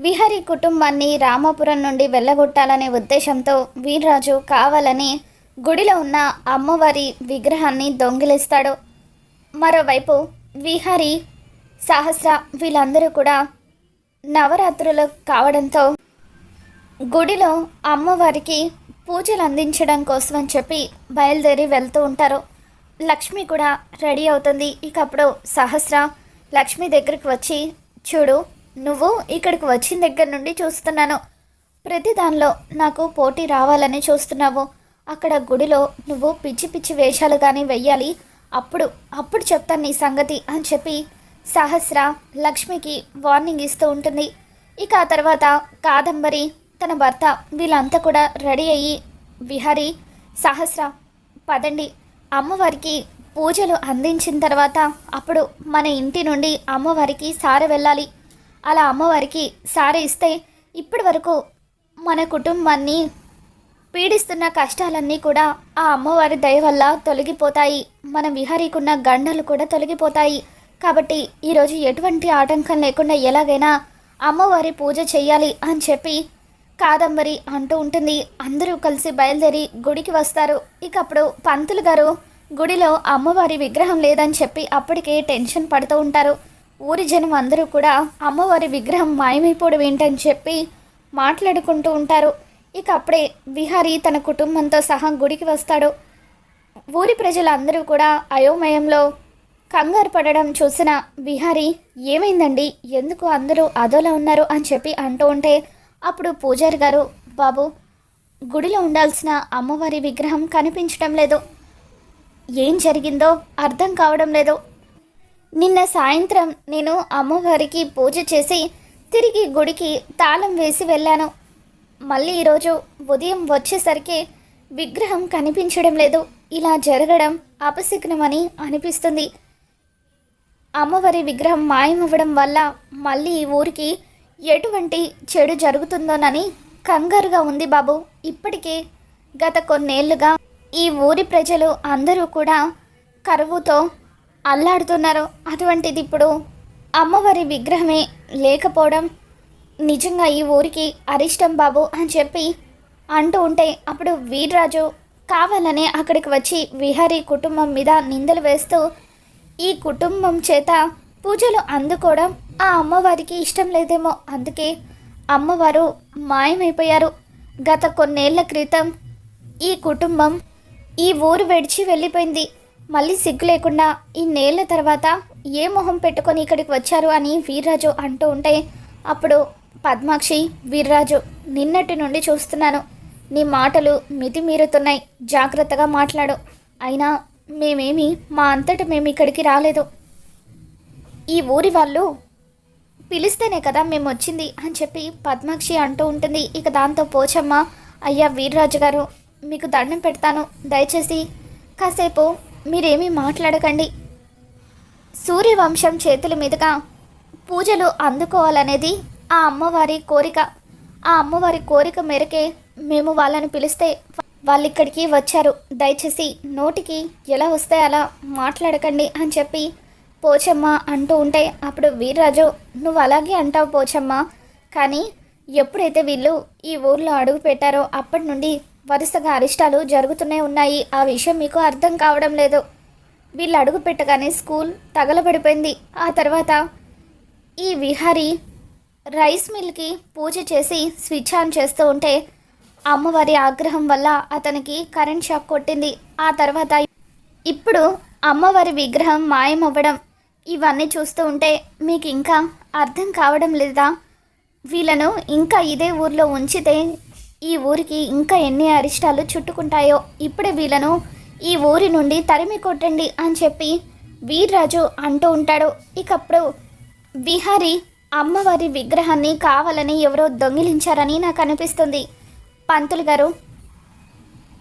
విహరి కుటుంబాన్ని రామాపురం నుండి వెళ్ళగొట్టాలనే ఉద్దేశంతో వీర్రాజు కావాలని గుడిలో ఉన్న అమ్మవారి విగ్రహాన్ని దొంగిలిస్తాడు. మరోవైపు విహరి, సహస్ర వీళ్ళందరూ కూడా నవరాత్రులు కావడంతో గుడిలో అమ్మవారికి పూజలు అందించడం కోసం అని చెప్పి బయలుదేరి వెళ్తూ ఉంటారు. లక్ష్మి కూడా రెడీ అవుతుంది. ఇక అప్పుడు సహస్ర లక్ష్మి దగ్గరికి వచ్చి, చూడు, నువ్వు ఇక్కడికి వచ్చిన దగ్గర నుండి చూస్తున్నాను, ప్రతి దానిలో నాకు పోటీ రావాలని చూస్తున్నావు. అక్కడ గుడిలో నువ్వు పిచ్చి పిచ్చి వేషాలు కానీ వెయ్యాలి, అప్పుడు అప్పుడు చెప్తాను నీ సంగతి అని చెప్పి సహస్ర లక్ష్మికి వార్నింగ్ ఇస్తూ ఉంటుంది. ఇక ఆ తర్వాత కాదంబరి, తన భర్త వీళ్ళంతా కూడా రెడీ అయ్యి, విహరి, సహస్ర పదండి, అమ్మవారికి పూజలు అందించిన తర్వాత అప్పుడు మన ఇంటి నుండి అమ్మవారికి సారె వెళ్ళాలి. అలా అమ్మవారికి సారె ఇస్తే ఇప్పటి వరకు మన కుటుంబాన్ని పీడిస్తున్న కష్టాలన్నీ కూడా ఆ అమ్మవారి దయ వల్ల తొలగిపోతాయి. మన విహరికున్న గండలు కూడా తొలగిపోతాయి. కాబట్టి ఈరోజు ఎటువంటి ఆటంకం లేకుండా ఎలాగైనా అమ్మవారి పూజ చెయ్యాలి అని చెప్పి కాదంబరి అంటూ ఉంటుంది. అందరూ కలిసి బయలుదేరి గుడికి వస్తారు. ఇక అప్పుడు పంతులు గారు గుడిలో అమ్మవారి విగ్రహం లేదని చెప్పి అప్పటికే టెన్షన్ పడుతూ ఉంటారు. ఊరి జనం అందరూ కూడా అమ్మవారి విగ్రహం మాయమైపోవడం ఏంటని చెప్పి మాట్లాడుకుంటూ ఉంటారు. ఇక అప్పుడే విహారీ తన కుటుంబంతో సహా గుడికి వస్తాడు. ఊరి ప్రజలందరూ కూడా అయోమయంలో కంగారు పడడం చూసిన విహారీ, ఏమైందండి, ఎందుకు అందరూ అదోలా ఉన్నారు అని చెప్పి అంటూ ఉంటే అప్పుడు పూజారి గారు, బాబు, గుడిలో ఉండాల్సిన అమ్మవారి విగ్రహం కనిపించడం లేదు, ఏం జరిగిందో అర్థం కావడం లేదు. నిన్న సాయంత్రం నేను అమ్మవారికి పూజ చేసి తిరిగి గుడికి తాళం వేసి వెళ్ళాను. మళ్ళీ ఈరోజు ఉదయం వచ్చేసరికి విగ్రహం కనిపించడం లేదు. ఇలా జరగడం అపశకునమని అనిపిస్తుంది. అమ్మవారి విగ్రహం మాయమవ్వడం వల్ల మళ్ళీ ఈ ఊరికి ఎటువంటి చెడు జరుగుతుందోనని కంగారుగా ఉంది బాబు. ఇప్పటికే గత కొన్నేళ్లుగా ఈ ఊరి ప్రజలు అందరూ కూడా కరువుతో అల్లాడుతున్నారు. అటువంటిది ఇప్పుడు అమ్మవారి విగ్రహమే లేకపోవడం నిజంగా ఈ ఊరికి అరిష్టం బాబు అని చెప్పి అంటూ ఉంటే అప్పుడు వీర్రాజు కావాలనే అక్కడికి వచ్చి విహారీ కుటుంబం మీద నిందలు వేస్తూ, ఈ కుటుంబం చేత పూజలు అందుకోవడం ఆ అమ్మవారికి ఇష్టం లేదేమో, అందుకే అమ్మవారు మాయమైపోయారు. గత కొన్నేళ్ల క్రితం ఈ కుటుంబం ఈ ఊరు విడిచి వెళ్ళిపోయింది. మళ్ళీ సిగ్గు లేకుండా ఇన్నేళ్ల తర్వాత ఏ మొహం పెట్టుకొని ఇక్కడికి వచ్చారు అని వీర్రాజు అంటూ ఉంటే అప్పుడు పద్మాక్షి, వీర్రాజు, నిన్నటి నుండి చూస్తున్నాను, నీ మాటలు మితిమీరుతున్నాయి, జాగ్రత్తగా మాట్లాడు. అయినా మేమేమి మా అంతటా మేము ఇక్కడికి రాలేదు, ఈ ఊరి వాళ్ళు పిలిస్తేనే కదా మేము వచ్చింది అని చెప్పి పద్మాక్షి అంటూ ఉంటుంది. ఇక దాంతో పోచమ్మ, అయ్యా వీర్రాజు గారు, మీకు దండం పెడతాను, దయచేసి కాసేపు మీరేమీ మాట్లాడకండి. సూర్యవంశం చేతుల మీదుగా పూజలు అందుకోవాలనేది ఆ అమ్మవారి కోరిక. ఆ అమ్మవారి కోరిక మేరకే మేము వాళ్ళని పిలిస్తే వాళ్ళు ఇక్కడికి వచ్చారు. దయచేసి నోటికి ఎలా వస్తే అలా మాట్లాడకండి అని చెప్పి పోచమ్మ అంటూ ఉంటే అప్పుడు వీర్రాజు, నువ్వు అలాగే అంటావు పోచమ్మ, కానీ ఎప్పుడైతే వీళ్ళు ఈ ఊర్లో అడుగు పెట్టారో అప్పటి నుండి వరుసగా అరిష్టాలు జరుగుతూనే ఉన్నాయి. ఆ విషయం మీకు అర్థం కావడం లేదు. వీళ్ళు అడుగు పెట్టగానే స్కూల్ తగలబడిపోయింది. ఆ తర్వాత ఈ విహారీ రైస్ మిల్కి పూజ చేసి స్విచ్ ఆన్ చేస్తూ ఉంటే అమ్మవారి ఆగ్రహం వల్ల అతనికి కరెంట్ షాక్ కొట్టింది. ఆ తర్వాత ఇప్పుడు అమ్మవారి విగ్రహం మాయమవ్వడం, ఇవన్నీ చూస్తూ ఉంటే మీకు ఇంకా అర్థం కావడం లేదా? వీళ్ళను ఇంకా ఇదే ఊర్లో ఉంచితే ఈ ఊరికి ఇంకా ఎన్ని అరిష్టాలు చుట్టుకుంటాయో. ఇప్పుడే వీళ్ళను ఈ ఊరి నుండి తరిమి కొట్టండి అని చెప్పి వీర్రాజు అంటూ ఉంటాడు. ఇకప్పుడు విహారీ అమ్మవారి విగ్రహాన్ని కావాలని ఎవరో దొంగిలించారని నాకు అనిపిస్తుంది. పంతులు గారు,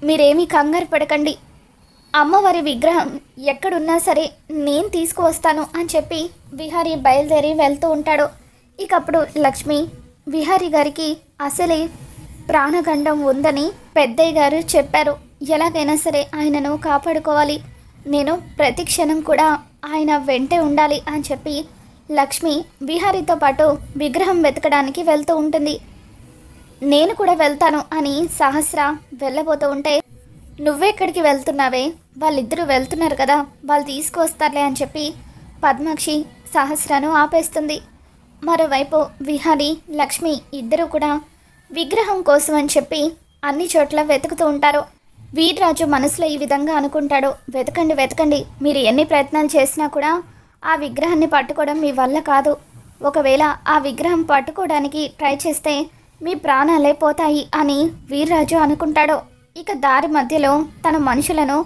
మీరేమీ కంగారు పడకండి, అమ్మవారి విగ్రహం ఎక్కడున్నా సరే నేను తీసుకువస్తాను అని చెప్పి విహారీ బయలుదేరి వెళ్తూ ఉంటాడు. ఇకప్పుడు లక్ష్మి, విహారీ గారికి అసలే ప్రాణగండం ఉందని పెద్దయ్య గారు చెప్పారు, ఎలాగైనా సరే ఆయనను కాపాడుకోవాలి, నేను ప్రతి క్షణం కూడా ఆయన వెంటే ఉండాలి అని చెప్పి లక్ష్మి విహారీతో పాటు విగ్రహం వెతకడానికి వెళ్తూ ఉంటుంది. నేను కూడా వెళ్తాను అని సహస్ర వెళ్ళబోతూ ఉంటే, నువ్వెక్కడికి వెళ్తున్నావే, వాళ్ళిద్దరూ వెళ్తున్నారు కదా, వాళ్ళు తీసుకువస్తారులే అని చెప్పి పద్మాక్షి సహస్రను ఆపేస్తుంది. మరోవైపు విహారీ లక్ష్మి ఇద్దరూ కూడా విగ్రహం కోసం అని చెప్పి అన్ని చోట్ల వెతుకుతూ ఉంటారు. వీర్రాజు మనసులో ఈ విధంగా అనుకుంటాడు, వెతకండి వెతకండి, మీరు ఎన్ని ప్రయత్నాలు చేసినా కూడా ఆ విగ్రహాన్ని పట్టుకోవడం మీ వల్ల కాదు. ఒకవేళ ఆ విగ్రహం పట్టుకోవడానికి ట్రై చేస్తే మీ ప్రాణాలే పోతాయి అని వీర్రాజు అనుకుంటాడు. ఇక దారి మధ్యలో తన మనుషులను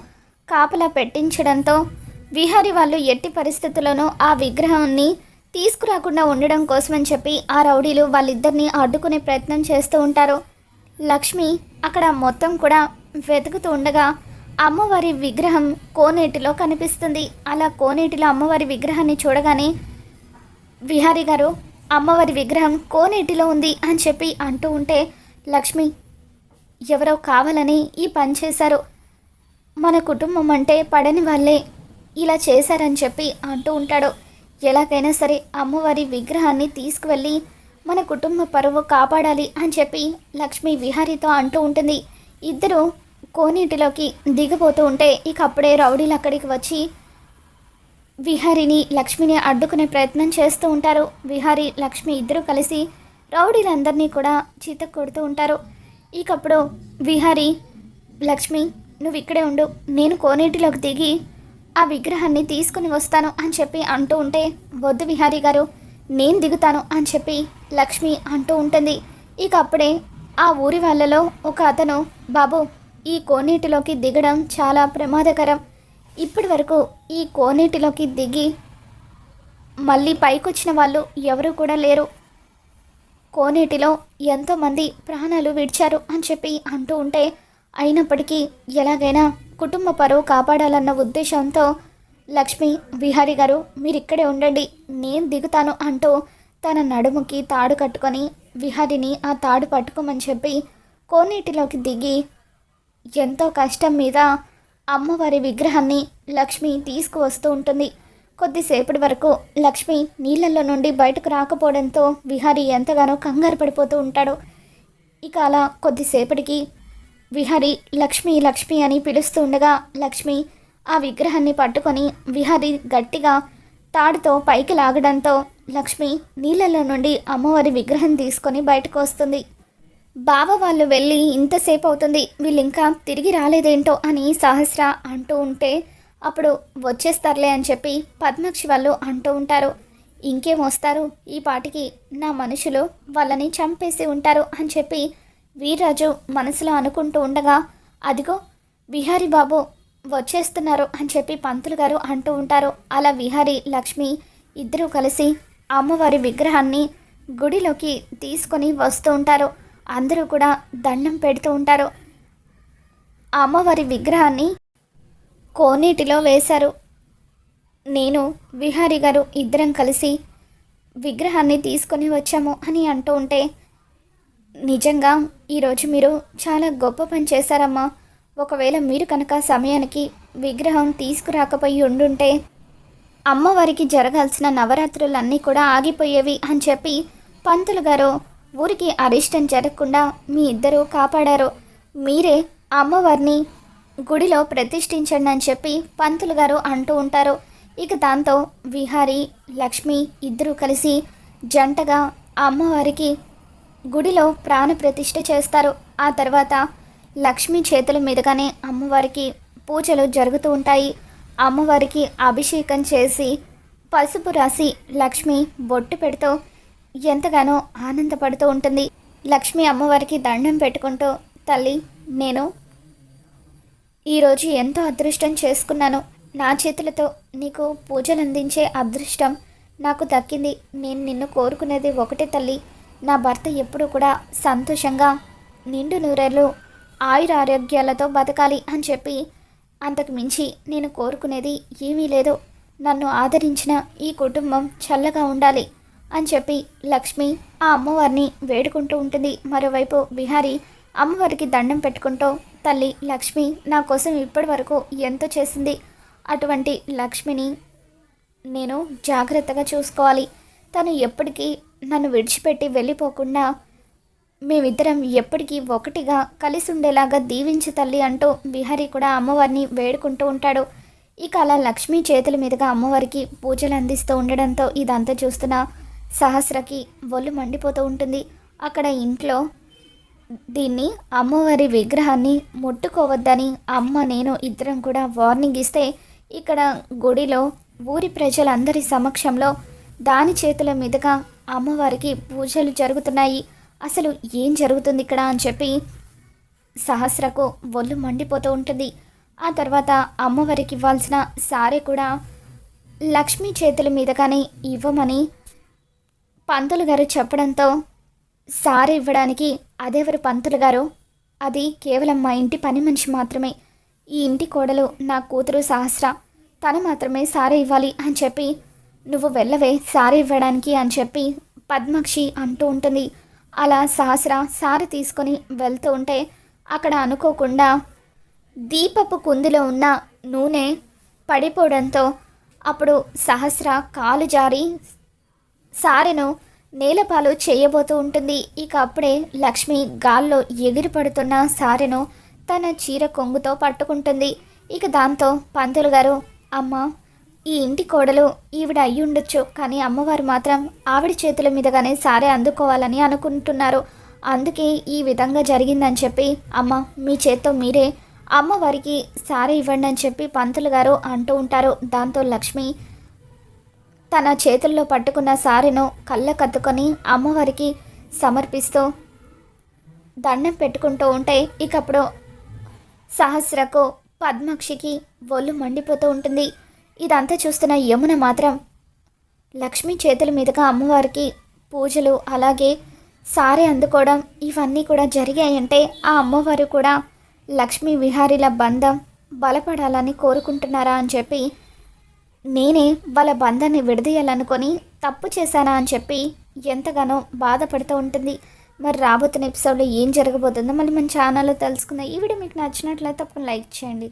కాపలా పెట్టించడంతో విహారీ వాళ్ళు ఎట్టి పరిస్థితుల్లోనూ ఆ విగ్రహాన్ని తీసుకురాకుండా ఉండడం కోసమని చెప్పి ఆ రౌడీలు వాళ్ళిద్దరిని అడ్డుకునే ప్రయత్నం చేస్తూ ఉంటారు. లక్ష్మి అక్కడ మొత్తం కూడా వెతుకుతూ ఉండగా అమ్మవారి విగ్రహం కోనేటిలో కనిపిస్తుంది. అలా కోనేటిలో అమ్మవారి విగ్రహాన్ని చూడగానే విహారీ గారు, అమ్మవారి విగ్రహం కోనేటిలో ఉంది అని చెప్పి అంటూ ఉంటే, లక్ష్మి ఎవరో కావాలని ఈ పని చేశారు, మన కుటుంబం అంటే పడని వాళ్ళే ఇలా చేశారని చెప్పి అంటూ ఉంటాడు. ఎలాగైనా సరే అమ్మవారి విగ్రహాన్ని తీసుకువెళ్ళి మన కుటుంబ పరువు కాపాడాలి అని చెప్పి లక్ష్మి విహారీతో అంటూ ఉంటుంది. ఇద్దరు కోనేటిలోకి దిగబోతూ ఉంటే ఇక అప్పుడే రౌడీలు అక్కడికి వచ్చి విహారీని లక్ష్మిని అడ్డుకునే ప్రయత్నం చేస్తూ ఉంటారు. విహారీ లక్ష్మి ఇద్దరు కలిసి రౌడీలందరినీ కూడా చితక్ కొడుతూ ఉంటారు. ఇకప్పుడు విహారీ, లక్ష్మి నువ్వు ఇక్కడే ఉండు, నేను కోనేటిలోకి దిగి ఆ విగ్రహాన్ని తీసుకుని వస్తాను అని చెప్పి అంటూ ఉంటే, వద్దు విహారీ గారు, నేను దిగుతాను అని చెప్పి లక్ష్మి అంటూ ఉంటుంది. ఇక అప్పుడే ఆ ఊరి వాళ్ళలో ఒక అతను, బాబు ఈ కోనేటిలోకి దిగడం చాలా ప్రమాదకరం, ఇప్పటి వరకు ఈ కోనేటిలోకి దిగి మళ్ళీ పైకొచ్చిన వాళ్ళు ఎవరు కూడా లేరు, కోనేటిలో ఎంతోమంది ప్రాణాలు విడిచారు అని చెప్పి అంటూ ఉంటే, అయినప్పటికీ ఎలాగైనా కుటుంబ పరువు కాపాడాలన్న ఉద్దేశంతో లక్ష్మి, విహారీ గారు మీరు ఇక్కడే ఉండండి, నేను దిగుతాను అంటూ తన నడుముకి తాడు కట్టుకొని విహారీని ఆ తాడు పట్టుకోమని చెప్పి కోనేటిలోకి దిగి ఎంతో కష్టం మీద అమ్మవారి విగ్రహాన్ని లక్ష్మి తీసుకువస్తూ ఉంటుంది. కొద్దిసేపటి వరకు లక్ష్మి నీళ్ళల్లో నుండి బయటకు రాకపోవడంతో విహారీ ఎంతగానో కంగారు పడిపోతూ ఉంటాడు. ఇక అలా కొద్దిసేపటికి విహారీ లక్ష్మి లక్ష్మి అని పిలుస్తూ ఉండగా లక్ష్మి ఆ విగ్రహాన్ని పట్టుకొని విహారీ గట్టిగా తాడుతో పైకి లాగడంతో లక్ష్మి నీళ్ళల్లో నుండి అమ్మవారి విగ్రహం తీసుకొని బయటకు వస్తుంది. బావ వాళ్ళు వెళ్ళి ఇంతసేపు అవుతుంది, వీళ్ళు ఇంకా తిరిగి రాలేదేంటో అని సహస్ర అంటూ ఉంటే, అప్పుడు వచ్చేస్తారులే అని చెప్పి పద్మాక్షి వాళ్ళు అంటూ ఉంటారు. ఇంకేం వస్తారు, ఈ పాటికి నా మనుషులు వాళ్ళని చంపేసి ఉంటారు అని చెప్పి వీర్రాజు మనసులో అనుకుంటూ ఉండగా, అదిగో విహారీ బాబు వచ్చేస్తున్నారు అని చెప్పి పంతులు గారు అంటూ ఉంటారు. అలా విహారీ లక్ష్మి ఇద్దరూ కలిసి అమ్మవారి విగ్రహాన్ని గుడిలోకి తీసుకొని వస్తూ ఉంటారు. అందరూ కూడా దండం పెడుతూ ఉంటారు. అమ్మవారి విగ్రహాన్ని కోనేటిలో వేశారు. నేను విహారీ గారు ఇద్దరం కలిసి విగ్రహాన్ని తీసుకొని వచ్చాము అని అంటూ ఉంటే, నిజంగా ఈరోజు మీరు చాలా గొప్ప పని చేశారమ్మా, ఒకవేళ మీరు కనుక సమయానికి విగ్రహం తీసుకురాకపోయి ఉండుంటే అమ్మవారికి జరగాల్సిన నవరాత్రులన్నీ కూడా ఆగిపోయేవి అని చెప్పి పంతులు గారు ఊరికి అరిష్టం జరగకుండా మీ ఇద్దరూ కాపాడారు, మీరే అమ్మవారిని గుడిలో ప్రతిష్ఠించండి అని చెప్పి పంతులు గారు అంటూ ఉంటారు. ఇక దాంతో విహారీ లక్ష్మి ఇద్దరూ కలిసి జంటగా అమ్మవారికి గుడిలో ప్రాణప్రతిష్ఠ చేస్తారు. ఆ తర్వాత లక్ష్మి చేతుల మీదుగానే అమ్మవారికి పూజలు జరుగుతూ ఉంటాయి. అమ్మవారికి అభిషేకం చేసి పసుపు రాసి లక్ష్మి బొట్టు పెడుతూ ఎంతగానో ఆనందపడుతూ ఉంటుంది. లక్ష్మి అమ్మవారికి దండం పెట్టుకుంటూ, తల్లి నేను ఈరోజు ఎంతో అదృష్టం చేసుకున్నాను, నా చేతులతో నీకు పూజలు అందించే అదృష్టం నాకు దక్కింది, నేను నిన్ను కోరుకునేది ఒకటే తల్లి, నా భర్త ఎప్పుడూ కూడా సంతోషంగా నిండు నూరేళ్ళు ఆయురారోగ్యాలతో బతకాలి అని చెప్పి, అంతకు మించి నేను కోరుకునేది ఏమీ లేదు, నన్ను ఆదరించిన ఈ కుటుంబం చల్లగా ఉండాలి అని చెప్పి లక్ష్మి ఆ అమ్మవారిని వేడుకుంటూ ఉంటుంది. మరోవైపు విహారీ అమ్మవారికి దండం పెట్టుకుంటూ, తల్లి లక్ష్మి నా కోసం ఇప్పటి వరకు ఎంతో చేసింది, అటువంటి లక్ష్మిని నేను జాగ్రత్తగా చూసుకోవాలి. తను ఎప్పటికీ నన్ను విడిచిపెట్టి వెళ్ళిపోకుండా మేమిద్దరం ఎప్పటికీ ఒకటిగా కలిసి ఉండేలాగా దీవించు తల్లి అంటూ విహారీ కూడా అమ్మవారిని వేడుకుంటూ ఉంటాడు. ఇక అలా లక్ష్మీ చేతుల మీదుగా అమ్మవారికి పూజలు అందిస్తూ ఉండడంతో ఇదంతా చూస్తున్న సహస్రకి ఒళ్ళు మండిపోతూ ఉంటుంది. అక్కడ ఇంట్లో దీన్ని అమ్మవారి విగ్రహాన్ని ముట్టుకోవద్దని అమ్మ నేను ఇద్దరం కూడా వార్నింగ్ ఇస్తే ఇక్కడ గుడిలో ఊరి ప్రజలందరి సమక్షంలో దాని చేతుల మీదుగా అమ్మవారికి పూజలు జరుగుతున్నాయి. అసలు ఏం జరుగుతుంది ఇక్కడ అని చెప్పి సహస్రకు ఒళ్ళు మండిపోతూ ఉంటుంది. ఆ తర్వాత అమ్మవారికి ఇవ్వాల్సిన సారీ కూడా లక్ష్మీ చేతుల మీదగానే ఇవ్వమని పంతులు గారు చెప్పడంతో సారీ ఇవ్వడానికి అదెవరు పంతులు గారు, అది కేవలం మా ఇంటి పని మనిషి మాత్రమే, ఈ ఇంటి కోడలు నా కూతురు సహస్ర, తను మాత్రమే సారీ ఇవ్వాలి అని చెప్పి నువ్వు వెళ్ళవే సారీ ఇవ్వడానికి అని చెప్పి పద్మాక్షి అంటూ ఉంటుంది. అలా సహస్ర సారీ తీసుకొని వెళ్తూ ఉంటే అక్కడ అనుకోకుండా దీపపు కుందిలో ఉన్న నూనె పడిపోవడంతో అప్పుడు సహస్ర కాలు జారి సారెను నేలపాలు చేయబోతూ ఉంటుంది. ఇక అప్పుడే లక్ష్మి గాల్లో ఎగిరిపడుతున్న సారెను తన చీర కొంగుతో పట్టుకుంటుంది. ఇక దాంతో పంతులు గారు, అమ్మ ఈ ఇంటి కోడలు ఈవిడ అయ్యుండొచ్చు, కానీ అమ్మవారు మాత్రం ఆవిడ చేతుల మీదగానే సారే అందుకోవాలని అనుకుంటున్నారు, అందుకే ఈ విధంగా జరిగిందని చెప్పి అమ్మ మీ చేత్తో మీరే అమ్మవారికి సారే ఇవ్వండి అని చెప్పి పంతులు గారు అంటూ ఉంటారు. దాంతో లక్ష్మి తన చేతుల్లో పట్టుకున్న సారెను కళ్ళకత్తుకొని అమ్మవారికి సమర్పిస్తూ దండం పెట్టుకుంటూ ఉంటే ఇకప్పుడు సహస్రకు పద్మాక్షికి ఒళ్ళు మండిపోతూ ఉంటుంది. ఇదంతా చూస్తున్న యమున మాత్రం లక్ష్మి చేతుల మీదుగా అమ్మవారికి పూజలు అలాగే సారే అందుకోవడం ఇవన్నీ కూడా జరిగాయంటే ఆ అమ్మవారు కూడా లక్ష్మీ విహారీల బంధం బలపడాలని కోరుకుంటున్నారా అని చెప్పి నేనే వాళ్ళ బంధాన్ని విడదీయాలనుకొని తప్పు చేశానా అని చెప్పి ఎంతగానో బాధపడుతూ ఉంటుంది. మరి రాబోతున్న ఎపిసోడ్లో ఏం జరగబోతుందో మళ్ళీ మన ఛానల్లో తెలుసుకుందాం. ఈ వీడియో మీకు నచ్చినట్లయితే తప్పకుండా లైక్ చేయండి.